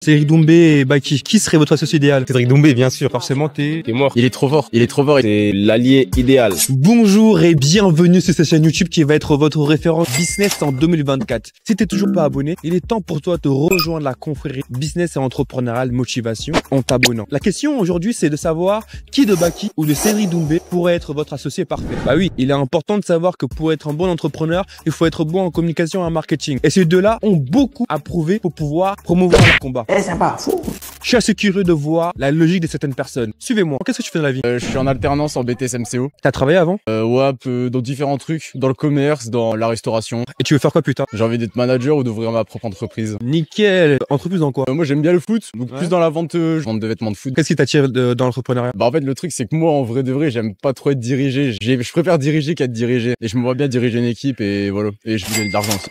Cédric Doumbé et Baki, qui serait votre associé idéal? Cédric Doumbé, bien sûr. Forcément, t'es mort. Il est trop fort. Il est trop fort. C'est l'allié idéal. Bonjour et bienvenue sur cette chaîne YouTube qui va être votre référence business en 2024. Si t'es toujours pas abonné, il est temps pour toi de rejoindre la confrérie business et entrepreneurial motivation en t'abonnant. La question aujourd'hui, c'est de savoir qui de Baki ou de Cédric Doumbé pourrait être votre associé parfait. Bah oui, il est important de savoir que pour être un bon entrepreneur, il faut être bon en communication et en marketing. Et ces deux-là ont beaucoup à prouver pour pouvoir promouvoir leur combat. Eh, c'est pas fou. Je suis assez curieux de voir la logique de certaines personnes. Suivez-moi. Qu'est-ce que tu fais dans la vie? Je suis en alternance en BTS MCO. T'as travaillé avant? Ouais, un peu dans différents trucs. Dans le commerce, dans la restauration. Et tu veux faire quoi plus tard? J'ai envie d'être manager ou d'ouvrir ma propre entreprise. Nickel. Entreprise dans quoi? Moi, j'aime bien le foot. Donc, Ouais. plus dans la vente, vente de vêtements de foot. Qu'est-ce qui t'attire dans l'entrepreneuriat? Bah, en fait, le truc, c'est que moi, en vrai de vrai, j'aime pas trop être dirigé. Je préfère diriger qu'être dirigé. Et je me vois bien diriger une équipe et voilà. Et je veux gagner de l'argent aussi.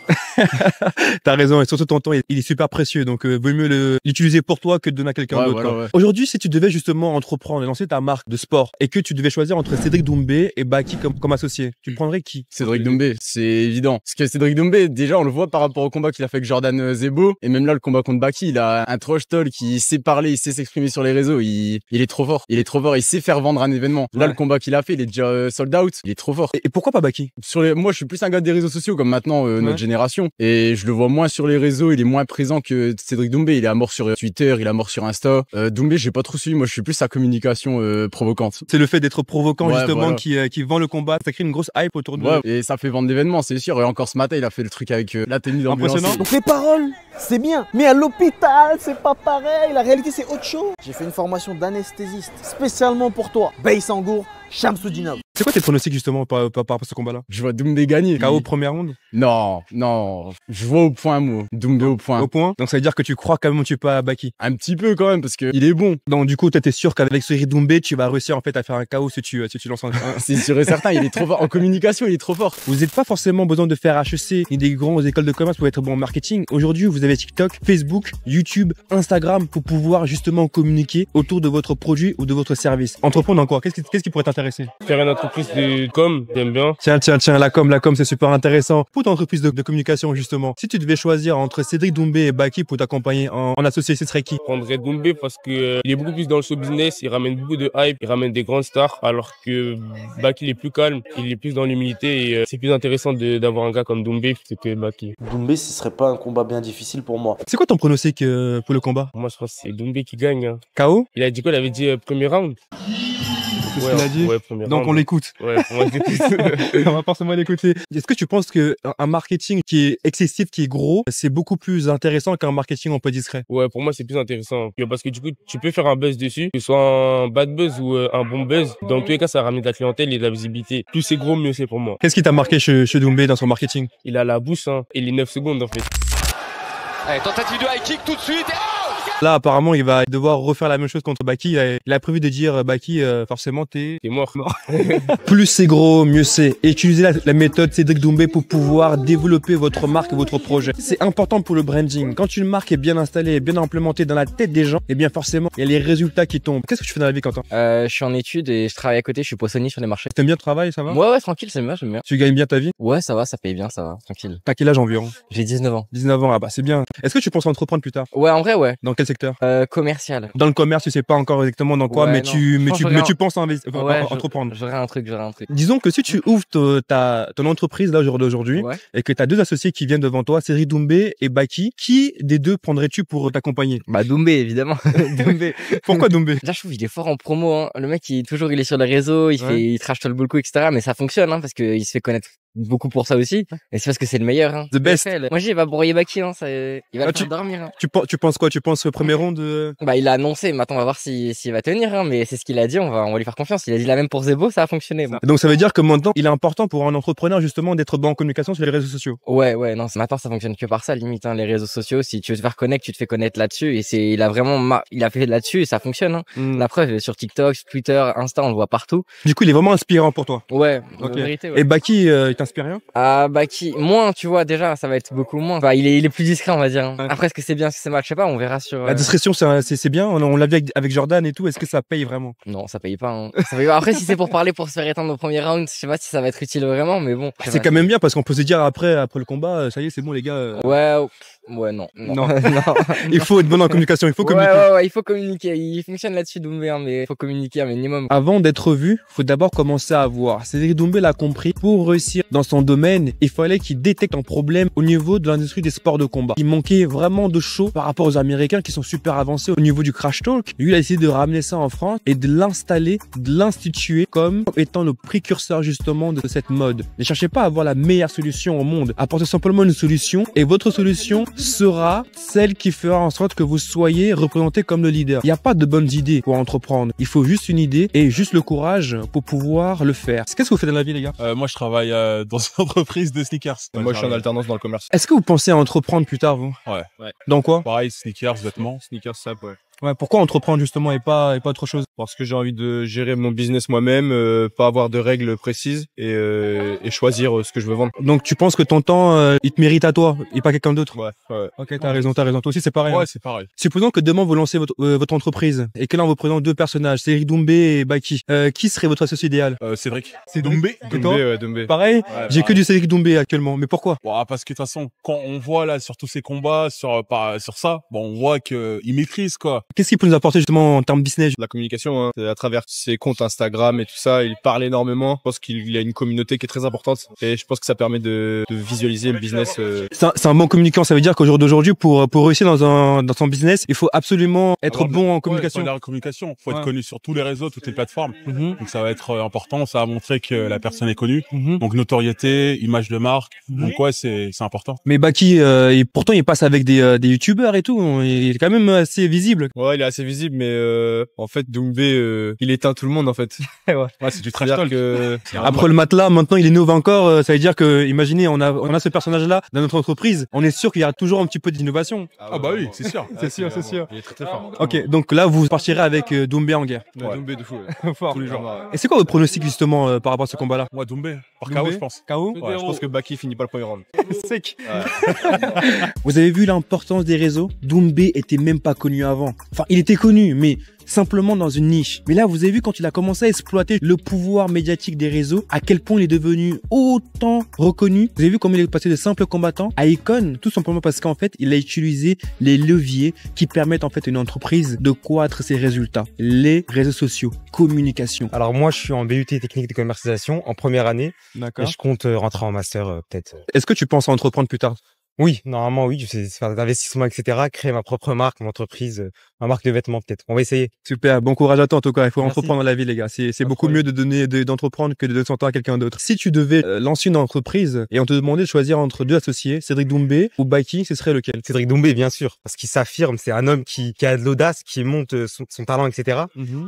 T'as raison, et surtout ton temps, il est super précieux, donc vaut mieux l'utiliser pour toi que de donner à quelqu'un Ouais, d'autre. voilà, quoi. ouais. Aujourd'hui, si tu devais justement entreprendre et lancer ta marque de sport et que tu devais choisir entre Cédric Doumbé et Baki comme associé, tu prendrais qui? Cédric Doumbé, c'est évident. Parce que Cédric Doumbé, déjà, on le voit par rapport au combat qu'il a fait avec Jordan Zebo. Et même là, le combat contre Baki, il a un trash talk, il sait parler, il sait s'exprimer sur les réseaux. Il est trop fort. Il est trop fort. Il sait faire vendre un événement. Là, Ouais. le combat qu'il a fait, il est déjà sold out. Il est trop fort. Et pourquoi pas Baki? Moi, je suis plus un gars des réseaux sociaux, comme maintenant, Ouais. notre génération. Et je le vois moins sur les réseaux. Il est moins présent que Cédric Doumbé. Il est à mort sur Twitter, il est à mort sur Insta. Doumbé, j'ai pas trop suivi. Moi, je suis plus sa communication provocante. C'est le fait d'être provocant Ouais, justement voilà. qui vend le combat, ça crée une grosse hype autour de Ouais, et ça fait vendre l'événement, c'est sûr. Et encore ce matin, il a fait le truc avec la tenue d'ambulance. Impressionnant. Donc les paroles, c'est bien. Mais à l'hôpital, c'est pas pareil. La réalité, c'est autre chose. J'ai fait une formation d'anesthésiste spécialement pour toi. Baïsangour, Shamsoudinov. C'est quoi tes pronostics justement par rapport à ce combat-là? Je vois Doumbé gagner. KO première ronde? Non, non. Je vois au point, moi. Doumbé au point. Au point? Donc ça veut dire que tu crois quand même un petit peu à Baki. Un petit peu quand même, parce que il est bon. Donc du coup, toi t'es sûr qu'avec Cédric Doumbé, tu vas réussir en fait à faire un KO si tu lances un... C'est sûr et certain, il est trop fort. En communication, il est trop fort. Vous n'êtes pas forcément besoin de faire HEC ni des grandes écoles de commerce pour être bon en marketing. Aujourd'hui, vous avez TikTok, Facebook, YouTube, Instagram pour pouvoir justement communiquer autour de votre produit ou de votre service. Entreprendre en quoi? Qu'est-ce qui pourrait t'intéresser? Faire une entreprise de com, j'aime bien. Tiens, la com, c'est super intéressant. Pour ton entreprise de communication, justement, si tu devais choisir entre Cédric Doumbé et Baki pour t'accompagner en associé, ce serait qui? Je prendrais Doumbé parce que il est beaucoup plus dans le show business, il ramène beaucoup de hype, il ramène des grandes stars, alors que Baki il est plus calme, il est plus dans l'humilité et c'est plus intéressant d'avoir un gars comme Doumbé que Baki. Doumbé, ce serait pas un combat bien difficile pour moi. C'est quoi ton pronostic pour le combat? Moi je pense que c'est Doumbé qui gagne. Hein. KO? Il a dit quoi? Il avait dit premier round. C'est ce qu'il a dit? Ouais, premier Donc round. on l'écoute. Ouais, moi je l'écoute. On va forcément l'écouter. Est-ce que tu penses que un marketing qui est excessif, qui est gros, c'est beaucoup plus intéressant qu'un marketing un peu discret? Ouais, pour moi c'est plus intéressant. Parce que du coup, tu peux faire un buzz dessus, que ce soit un bad buzz ou un bon buzz. Dans tous les cas, ça ramène de la clientèle et de la visibilité. Plus c'est gros, mieux c'est pour moi. Qu'est-ce qui t'a marqué chez Doumbé dans son marketing? Il a la bouche hein, et les 9 secondes en fait. Allez, tentative de high kick tout de suite. Là, apparemment, il va devoir refaire la même chose contre Baki. Il a prévu de dire, Baki, forcément, t'es mort. plus c'est gros, mieux c'est. Et utilisez la méthode Cédric Doumbé pour pouvoir développer votre marque et votre projet. C'est important pour le branding. Quand une marque est bien installée et bien implémentée dans la tête des gens, eh bien forcément, il y a les résultats qui tombent. Qu'est-ce que tu fais dans la vie, Quentin? Je suis en études et je travaille à côté, je suis poissonnier sur les marchés. T'aimes bien le travail, ça va? Ouais, tranquille, j'aime bien. Tu gagnes bien ta vie? Ouais, ça va, ça paye bien, ça va, tranquille. T'as quel âge environ? J'ai 19 ans. 19 ans, ah bah c'est bien. Est-ce que tu penses entreprendre plus tard? Ouais, en vrai, ouais. Dans quel secteur? Commercial. Dans le commerce, tu sais pas encore exactement dans quoi, Ouais, mais non. tu penses Ouais, entreprendre. J'aurais un truc. Disons que si tu ouvres ton entreprise là aujourd'hui Ouais. et que tu as deux associés qui viennent devant toi, Cédric Doumbé et Baki, qui des deux prendrais-tu pour t'accompagner? Bah, Doumbé, évidemment. Doumbé. Pourquoi Doumbé? Là, je trouve qu'il est fort en promo, hein. Le mec, il est sur les réseaux, il trash talk beaucoup, etc. Mais ça fonctionne, hein, parce qu'il se fait connaître beaucoup pour ça aussi. Et c'est parce que c'est le meilleur, hein. The best. Moi, il va broyer Baki, hein. Il va le tu- faire dormir, hein. Tu penses quoi? Tu penses premier round Bah, il a annoncé, maintenant on va voir s'il va tenir, hein, mais c'est ce qu'il a dit, on va lui faire confiance. Il a dit la même pour Zebo, ça a fonctionné. Bon. Donc ça veut dire que maintenant, il est important pour un entrepreneur justement d'être bon en communication sur les réseaux sociaux. Ouais, non, maintenant ça fonctionne que par ça, limite, hein, les réseaux sociaux. Si tu veux te faire connaître, tu te fais connaître là-dessus, et il a fait là-dessus et ça fonctionne, hein. La preuve, sur TikTok, sur Twitter, Insta, on le voit partout. Du coup, il est vraiment inspirant pour toi. Ouais, Ok. en vérité, ouais. Et Baki, il t'inspire rien? Ah, Baki, moins, tu vois, déjà, ça va être beaucoup moins. Enfin, il est plus discret, on va dire, hein. Ouais. Après, est-ce que c'est bien, est-ce que c'est mal, je sais pas, on verra sur. La discrétion, c'est bien. On l'a vu avec Jordan et tout. Est-ce que ça paye vraiment? Non, ça paye pas, hein. Ça paye pas. Après, si c'est pour parler, pour se faire éteindre au premier round, je sais pas si ça va être utile vraiment, mais bon. C'est quand même bien parce qu'on peut se dire après le combat, ça y est, c'est bon les gars. Ouais, Ouais, non. Non. Non. Il faut être bon en communication, il faut communiquer. Ouais, il faut communiquer. Il fonctionne là-dessus, Doumbé, hein, mais il faut communiquer un minimum. Avant d'être vu, faut d'abord commencer à voir. Cédric Doumbé l'a compris. Pour réussir dans son domaine, il fallait qu'il détecte un problème au niveau de l'industrie des sports de combat. Il manquait vraiment de show par rapport aux Américains qui sont super avancés au niveau du crash talk. Lui, il a essayé de ramener ça en France et de l'installer, de l'instituer comme étant le précurseur justement de cette mode. Ne cherchez pas à avoir la meilleure solution au monde. Apportez simplement une solution et votre solution sera celle qui fera en sorte que vous soyez représenté comme le leader. Il n'y a pas de bonnes idées pour entreprendre. Il faut juste une idée et juste le courage pour pouvoir le faire. Qu'est-ce que vous faites dans la vie, les gars? Moi, je travaille dans une entreprise de sneakers. Moi, je suis en alternance dans le commerce. Est-ce que vous pensez à entreprendre plus tard, vous? Ouais. Dans quoi? Pareil, sneakers, vêtements. Sneakers, ça, ouais. Ouais, pourquoi entreprendre justement et pas autre chose? Parce que j'ai envie de gérer mon business moi-même, pas avoir de règles précises et choisir ce que je veux vendre. Donc tu penses que ton temps, il te mérite à toi et pas quelqu'un d'autre? Ouais. Ok, t'as raison. Toi aussi, c'est pareil. Ouais, hein. c'est pareil. Supposons que demain vous lancez votre entreprise et que là on vous présente deux personnages, Cédric Doumbé et Baki. Qui serait votre associé idéal? Cédric. Doumbé. Doumbé. Pareil. Ouais, J'ai pareil. que du Cédric Doumbé actuellement. Mais pourquoi? Bon, parce que de toute façon, quand on voit là sur tous ces combats, sur ça, bon, on voit que il maîtrise quoi. Qu'est-ce qu'il peut nous apporter justement en termes business? La communication, hein, c'est à travers ses comptes Instagram et tout ça, il parle énormément. Je pense qu'il a une communauté qui est très importante et je pense que ça permet de visualiser le business. C'est un bon communicant. Ça veut dire qu'au jour d'aujourd'hui, pour réussir dans son business, il faut absolument être bon en communication. Ouais, la communication. Faut être connu sur tous les réseaux, toutes les plateformes. Donc ça va être important. Ça va montrer que la personne est connue. Donc notoriété, image de marque. Donc ouais, c'est important. Mais Baki, pourtant il passe avec des youtubeurs et tout. Il est quand même assez visible. Ouais, il est assez visible, mais en fait, Doumbé, il éteint tout le monde en fait. Ouais, c'est du trash talk. Après le matelas, maintenant il innove encore. Ça veut dire que, imaginez, on a ce personnage-là dans notre entreprise. On est sûr qu'il y a toujours un petit peu d'innovation. Ah bah oui, c'est sûr. C'est sûr. Il est très très fort. Ok, donc là vous partirez avec Doumbé en guerre. Ouais. Doumbé de fou. Fort. Tous les jours. Et c'est quoi votre pronostic justement par rapport à ce combat-là? Moi, Doumbé. Par Doumbé KO, je pense. KO? Ouais, je pense que Baki finit pas le premier round. Sec. Vous avez vu l'importance des réseaux? Doumbé était même pas connu avant. Enfin, il était connu, mais simplement dans une niche. Mais là, vous avez vu quand il a commencé à exploiter le pouvoir médiatique des réseaux, à quel point il est devenu autant reconnu. Vous avez vu comment il est passé de simple combattant à icône, tout simplement parce qu'en fait, il a utilisé les leviers qui permettent en fait à une entreprise de croître ses résultats. Les réseaux sociaux, communication. Alors moi, je suis en BUT technique de commercialisation en première année et D'accord. je compte rentrer en master peut-être. Est-ce que tu penses à entreprendre plus tard? Oui, normalement oui, je sais faire des investissements, etc. Créer ma propre marque, mon entreprise, ma marque de vêtements peut-être. On va essayer. Super, bon courage à toi en tout cas. Il faut Merci. entreprendre dans la vie, les gars. C'est beaucoup problème. mieux d'entreprendre que de donner son temps à quelqu'un d'autre. Si tu devais lancer une entreprise et on te demandait de choisir entre deux associés, Cédric Doumbé ou Baki, ce serait lequel? Cédric Doumbé, bien sûr, parce qu'il s'affirme, c'est un homme qui a de l'audace, qui monte son talent, etc.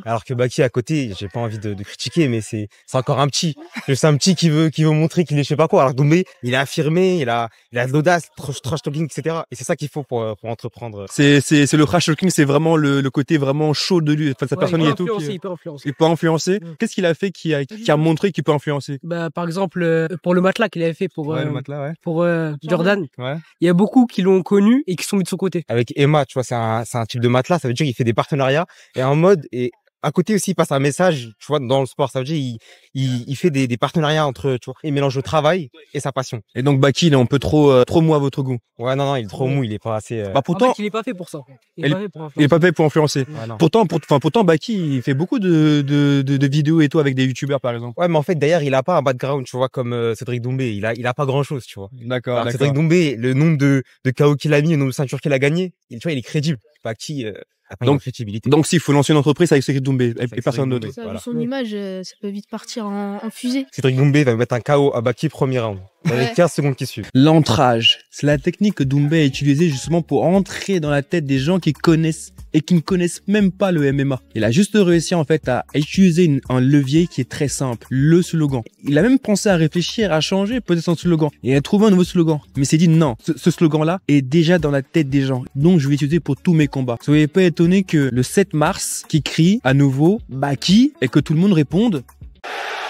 Alors que Baki à côté, j'ai pas envie de critiquer, mais c'est encore un petit. C'est un petit qui veut montrer qu'il est je sais pas quoi. Alors que Doumbé, il est affirmé, il a de l'audace, trash talking, etc. Et c'est ça qu'il faut pour entreprendre. C'est le crash talking, c'est vraiment le côté vraiment chaud de lui, enfin sa personne et tout. Il peut influencer. Il peut influencer. Qu'est-ce qu'il a fait qui a montré qu'il peut influencer? Bah, par exemple, pour le matelas qu'il avait fait pour, le matelas, ouais. pour Jordan, Ouais. il y a beaucoup qui l'ont connu et qui sont mis de son côté. Avec Emma, tu vois, c'est un type de matelas, ça veut dire qu'il fait des partenariats et en mode et à côté aussi, il passe un message, tu vois, dans le sport. Ça veut dire, il fait des partenariats entre, tu vois, il mélange le travail et sa passion. Et donc, Baki, il est un peu trop mou à votre goût. Ouais, non, il est trop mou, il est pas assez, Bah, pourtant, En fait, il est pas fait pour ça. Il est pas fait pour il est pas fait pour influencer. ouais, non. Pourtant, Baki, il fait beaucoup de vidéos et tout avec des youtubeurs, par exemple. Ouais, mais en fait, d'ailleurs, il a pas un background, tu vois, comme Cédric Doumbé. Il a pas grand chose, tu vois. D'accord, Alors, Cédric Doumbé, le nombre de KO qu'il a mis, le nombre de ceintures qu'il a gagné, tu vois, il est crédible. Baki, a pas Donc- une crédibilité. Donc, s'il faut lancer une entreprise avec Cédric Doumbé et personne Cédric d'autre. Doumbé. Ça, Voilà. vu son image, ça peut vite partir en fusée. Cédric Doumbé va mettre un KO à Baki premier round. Dans les Ouais. 15 secondes qui suivent. L'ancrage, c'est la technique que Doumbé a utilisée justement pour entrer dans la tête des gens qui connaissent et qui ne connaissent même pas le MMA. Il a juste réussi en fait à utiliser un levier qui est très simple, le slogan. Il a même pensé à réfléchir, à changer peut-être son slogan et à trouver un nouveau slogan. Mais il s'est dit non, ce slogan-là est déjà dans la tête des gens, donc je vais l'utiliser pour tous mes combats. Soyez pas étonnés que le 7 mars, qui crie à nouveau Baki et que tout le monde réponde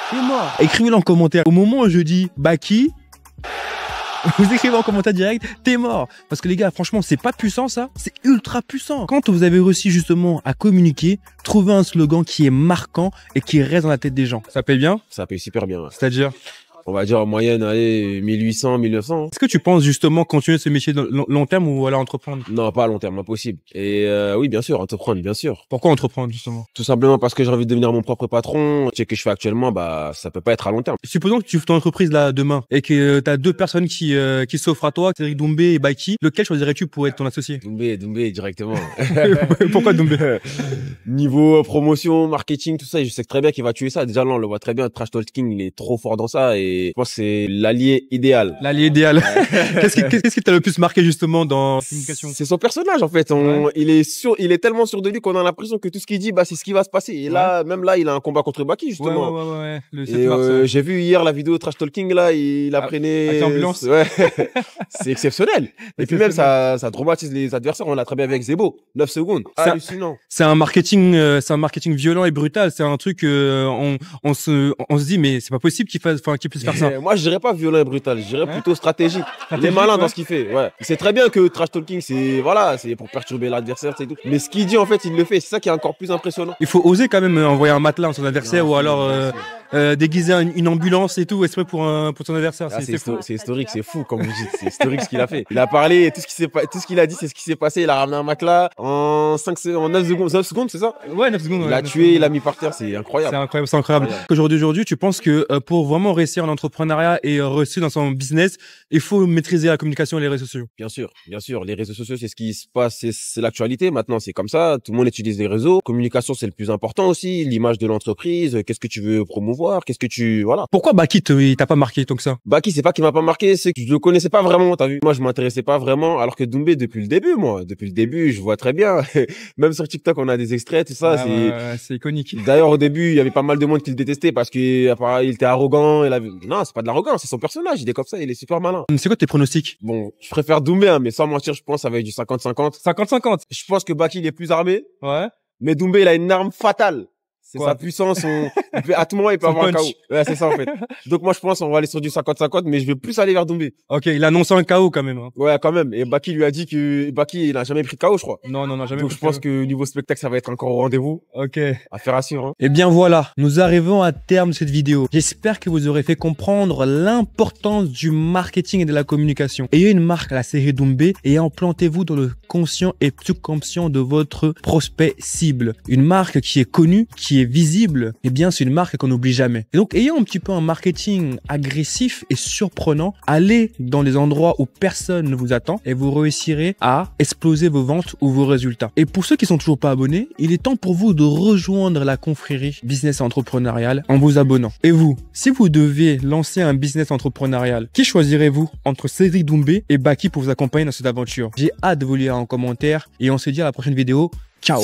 c'est mort. Écrivez-le en commentaire. Au moment où je dis Baki, vous écrivez en commentaire direct, t'es mort. Parce que les gars, franchement, c'est pas puissant ça, c'est ultra puissant. Quand vous avez réussi justement à communiquer, trouver un slogan qui est marquant et qui reste dans la tête des gens. Ça paye bien? Ça paye super bien. Ouais. C'est-à-dire? On va dire en moyenne, allez, 1800, 1900. Est-ce que tu penses justement continuer ce métier de long terme ou alors entreprendre? Non, pas à long terme, impossible. Et oui, bien sûr, entreprendre, bien sûr. Pourquoi entreprendre justement? Tout simplement parce que j'ai envie de devenir mon propre patron. Ce que je fais actuellement, bah, ça peut pas être à long terme. Supposons que tu fais ton entreprise là demain et que tu as deux personnes qui s'offrent à toi, Cédric Doumbé et Baki. Lequel choisirais-tu pour être ton associé? Doumbé directement. Pourquoi Doumbé? Niveau promotion, marketing, tout ça, je sais très bien qu'il va tuer ça. Déjà là, on le voit très bien. Trash Talking, il est trop fort dans ça et je pense que c'est l'allié idéal. L'allié idéal. Qu'est-ce qui t'a le plus marqué justement dans la communication? C'est son personnage en fait. Il est tellement sûr de lui qu'on a l'impression que tout ce qu'il dit, bah c'est ce qui va se passer. Et là, même là, il a un combat contre Baki justement. Ouais. Le 7 mars, j'ai vu hier la vidéo Trash Talking là, il apprenait. Ambulance. Ouais. C'est exceptionnel. Et puis même ça traumatise les adversaires. On l'a très bien vu avec Zebo. 9 secondes. Hallucinant. C'est un marketing violent et brutal. C'est un truc, on se dit mais c'est pas possible qu'il puisse faire ça. Moi je dirais pas violent et brutal, je dirais plutôt stratégique. Il est malin dans ce qu'il fait. Ouais. Il sait très bien que Trash Talking c'est pour perturber l'adversaire, c'est tout. Mais ce qu'il dit en fait, il le fait. C'est ça qui est encore plus impressionnant. Il faut oser quand même envoyer un matelas à son adversaire ou alors déguiser une ambulance et tout exprès pour son adversaire. C'est historique, c'est fou comme vous dites. C'est historique ce qu'il a fait. Il a parlé et tout ce qu'il a dit, c'est ce qui s'est passé. Il a ramené un matelas en 9 secondes, c'est ça? Ouais, 9 secondes. Il l'a tué, il l'a mis par terre, c'est incroyable. C'est incroyable. Aujourd'hui, tu penses que pour vraiment réussir en entrepreneuriat et réussir dans son business, il faut maîtriser la communication et les réseaux sociaux. Bien sûr. Les réseaux sociaux, c'est ce qui se passe, c'est l'actualité. Maintenant, c'est comme ça. Tout le monde utilise les réseaux. Communication, c'est le plus important aussi. L'image de l'entreprise. Qu'est-ce que tu veux promouvoir? Voilà. Pourquoi Baki il t'a pas marqué tant que ça? Baki, c'est pas qu'il m'a pas marqué, c'est que je le connaissais pas vraiment, t'as vu. Moi, je m'intéressais pas vraiment, alors que Doumbé, depuis le début, je vois très bien. Même sur TikTok, on a des extraits, tout ça. C'est iconique. D'ailleurs, au début, il y avait pas mal de monde qui le détestait parce qu'il était arrogant. Non, c'est pas de l'arrogance, c'est son personnage. Il est comme ça, il est super malin. C'est quoi tes pronostics? Bon, je préfère Doumbé, hein, mais sans mentir, je pense avec du 50-50. 50-50. Je pense que Baki, il est plus armé. Ouais. Mais Doumbé, il a une arme fatale. C'est sa puissance, à tout moment, il peut avoir un KO. Ouais, c'est ça, en fait. Donc, moi, je pense, on va aller sur du 50-50, mais je vais plus aller vers Doumbé. Ok, il a annoncé un KO quand même. Hein. Ouais, quand même. Et Baki lui a dit que il n'a jamais pris de KO, je crois. Non, jamais. Donc, je pense que niveau spectacle, ça va être encore au rendez-vous. Ok. Affaire à suivre, hein. Et bien voilà, nous arrivons à terme de cette vidéo. J'espère que vous aurez fait comprendre l'importance du marketing et de la communication. Ayez une marque à la série Doumbé et implantez-vous dans le conscient et subconscient de votre prospect cible. Une marque qui est connue, qui est visible, eh bien c'est une marque qu'on n'oublie jamais. Et donc ayant un petit peu un marketing agressif et surprenant, allez dans les endroits où personne ne vous attend et vous réussirez à exploser vos ventes ou vos résultats. Et pour ceux qui sont toujours pas abonnés, il est temps pour vous de rejoindre la confrérie business entrepreneurial en vous abonnant. Et vous, si vous devez lancer un business entrepreneurial, qui choisirez-vous entre Cédric Doumbé et Baki pour vous accompagner dans cette aventure? J'ai hâte de vous lire en commentaire et on se dit à la prochaine vidéo. Ciao!